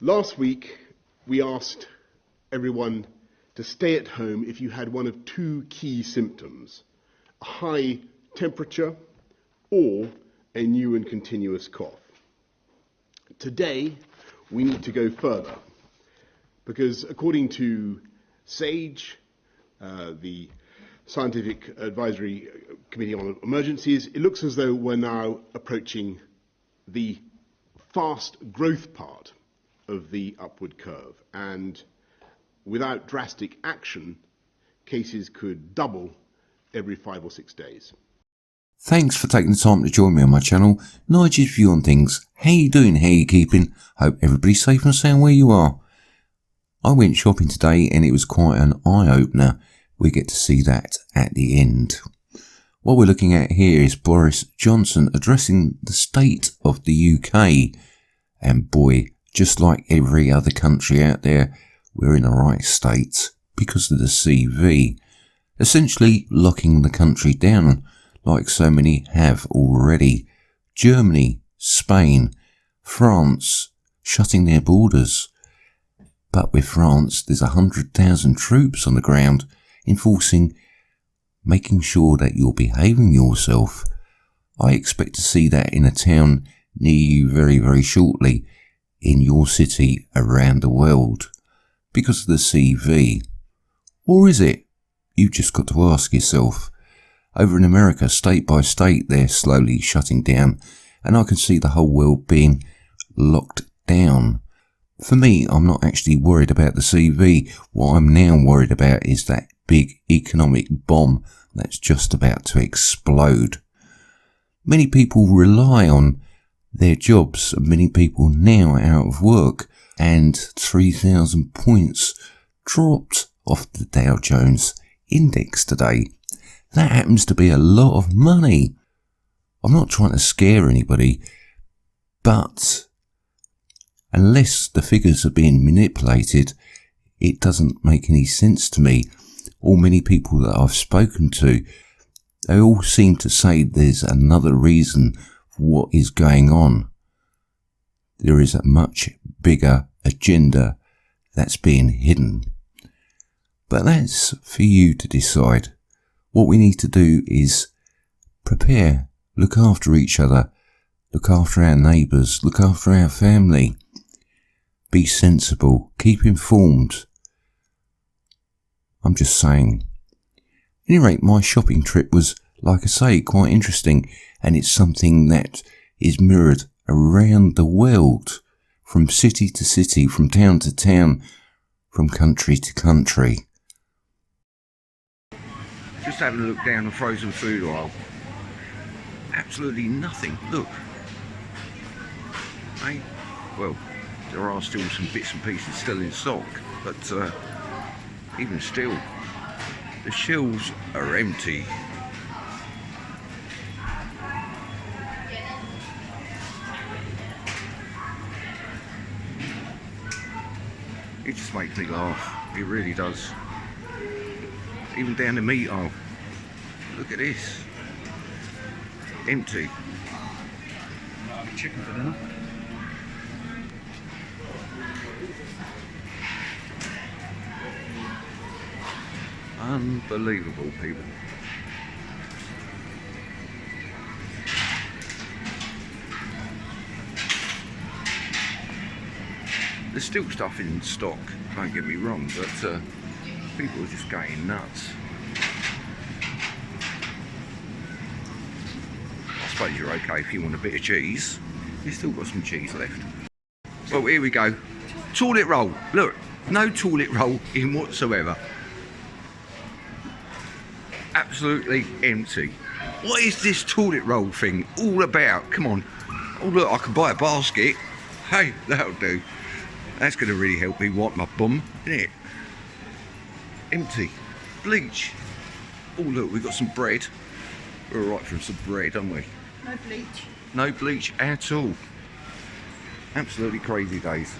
Last week, we asked everyone to stay at home if you had one of two key symptoms: a high temperature or a new and continuous cough. Today, we need to go further because according to SAGE, the Scientific Advisory Committee on Emergencies, it looks as though we're now approaching the fast growth part of the upward curve, and without drastic action, cases could double every 5 or 6 days. Thanks for taking the time to join me on my channel. Nigel's view on things. How you doing? How you keeping? Hope everybody's safe and sound where you are. I went shopping today and it was quite an eye-opener. We get to see that at the end. What we're looking at here is Boris Johnson addressing the state of the UK. And boy, just like every other country out there, we're in the right state because of the CV. Essentially locking the country down like so many have already. Germany, Spain, France shutting their borders. But with France, there's 100,000 troops on the ground enforcing, making sure that you're behaving yourself. I expect to see that in a town near you very, very shortly, in your city, around the world, because of the CV. Or is it? You've just got to ask yourself. Over in America, state by state, they're slowly shutting down, and I can see the whole world being locked down. For me, I'm not actually worried about the CV. What I'm now worried about is that big economic bomb that's just about to explode. Many people rely on their jobs, and many people now are out of work, and 3,000 points dropped off the Dow Jones index today. That happens to be a lot of money. I'm not trying to scare anybody, but unless the figures are being manipulated, it doesn't make any sense to me. All many people that I've spoken to, they all seem to say there's another reason for what is going on. There is a much bigger agenda that's being hidden. But that's for you to decide. What we need to do is prepare, look after each other, look after our neighbours, look after our family. Be sensible, keep informed. I'm just saying. At any rate, my shopping trip was, like I say, quite interesting, and it's something that is mirrored around the world, from city to city, from town to town, from country to country. Just having a look down the frozen food aisle. Absolutely nothing. Look. Hey, well, there are still some bits and pieces still in stock, but even still, the shelves are empty. It just makes me laugh. It really does. Even down the meat aisle. Look at this. Empty. Chicken for dinner. Unbelievable, people. There's still stuff in stock, don't get me wrong, but people are just going nuts. I suppose you're okay if you want a bit of cheese. You've still got some cheese left. Well, here we go. Toilet roll. Look, no toilet roll in whatsoever. Absolutely empty. What is this toilet roll thing all about? Come on. Oh look, I can buy a basket. Hey, that'll do. That's going to really help me wipe my bum, isn't it? Empty. Bleach. Oh look, we've got some bread. We're alright for some bread, aren't we? No bleach. No bleach at all. Absolutely crazy days.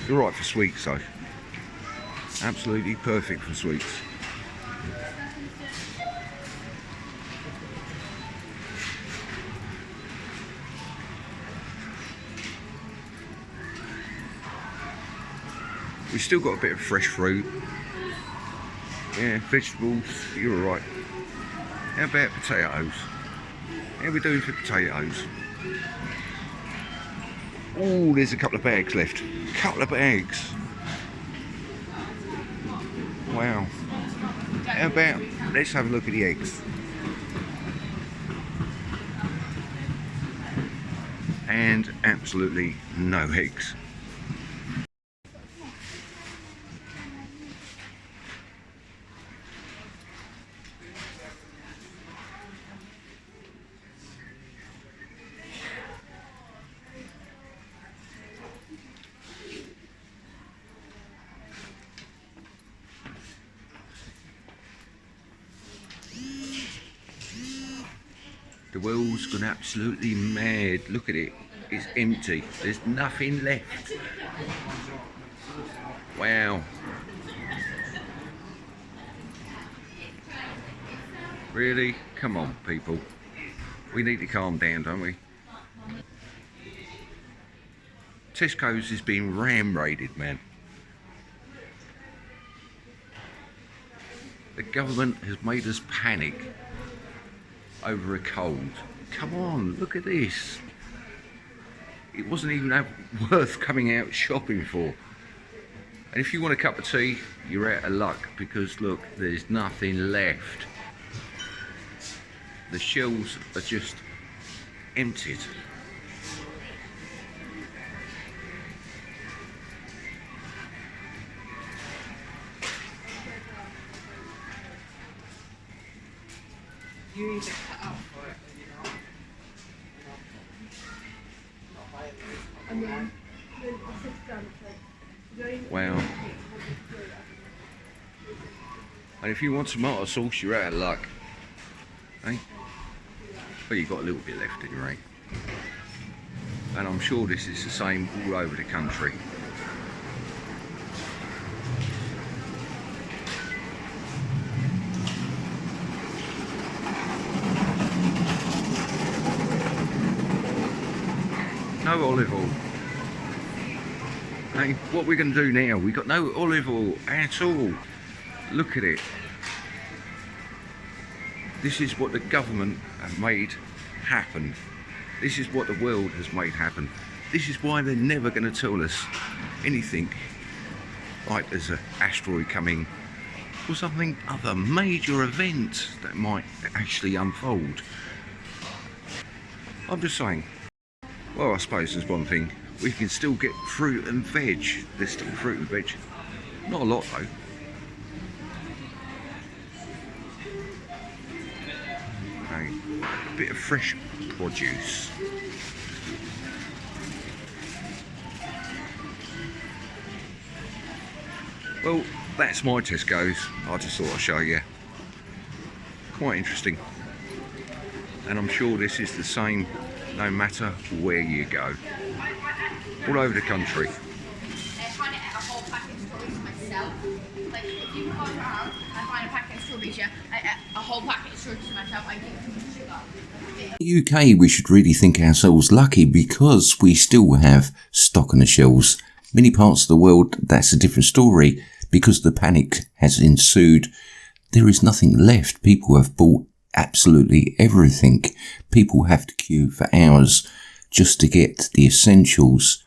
You're right for sweets though. Absolutely perfect for sweets. We've still got a bit of fresh fruit. Yeah, vegetables, you're alright. How about potatoes? How are we doing for potatoes? Oh, there's a couple of bags left. Couple of bags. Wow. How about, let's have a look at the eggs. And absolutely no eggs. The world's gone absolutely mad. Look at it. It's empty. There's nothing left. Wow. Really? Come on, people. We need to calm down, don't we? Tesco's is being ram-raided, man. The government has made us panic over a cold. Come on, look at this. It wasn't even worth coming out shopping for. And if you want a cup of tea, you're out of luck, because look, there's nothing left. The shelves are just emptied. You need to cut out for it. And then Wow. And if you want tomato sauce, you're out of luck. Hey? Well, you've got a little bit left anyway. And I'm sure this is the same all over the country. No olive oil. Hey, what we're going to do now? We've got no olive oil at all. Look at it. This is what the government have made happen. This is what the world has made happen. This is why they're never going to tell us anything like there's an asteroid coming or something other major event that might actually unfold. I'm just saying. Well, I suppose there's one thing. We can still get fruit and veg. There's still fruit and veg. Not a lot though. Okay. A bit of fresh produce. Well, that's my Tesco's. I just thought I'd show you. Quite interesting. And I'm sure this is the same no matter where you go. All over the country. I find it a whole packet of strawberries myself. Like, if you go around, I find a packet of strawberries here, a whole packet of strawberries myself, I give them sugar. UK, we should really think ourselves lucky because we still have stock on the shelves. Many parts of the world, that's a different story. Because the panic has ensued, there is nothing left. People have bought absolutely everything. People have to queue for hours just to get the essentials.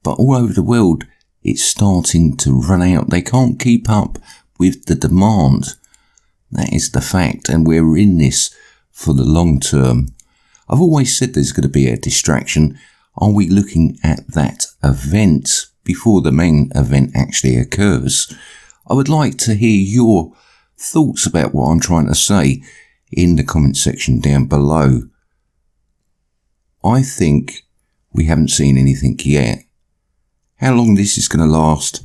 But all over the world, it's starting to run out. They can't keep up with the demand. That is the fact, and we're in this for the long term. I've always said there's going to be a distraction. Are we looking at that event before the main event actually occurs? I would like to hear your thoughts about what I'm trying to say in the comment section down below. I think we haven't seen anything yet. How long this is going to last,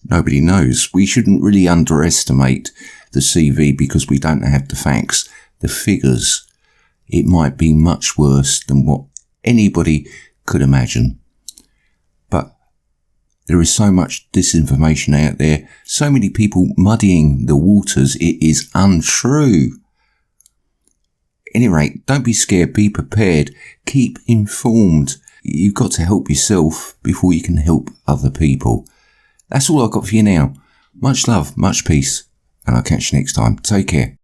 nobody knows. We shouldn't really underestimate the CV because we don't have the facts, the figures. It might be much worse than what anybody could imagine. But there is so much disinformation out there, so many people muddying the waters, it is untrue. At any rate, don't be scared, be prepared, keep informed. You've got to help yourself before you can help other people. That's all I've got for you now. Much love, much peace, and I'll catch you next time. Take care.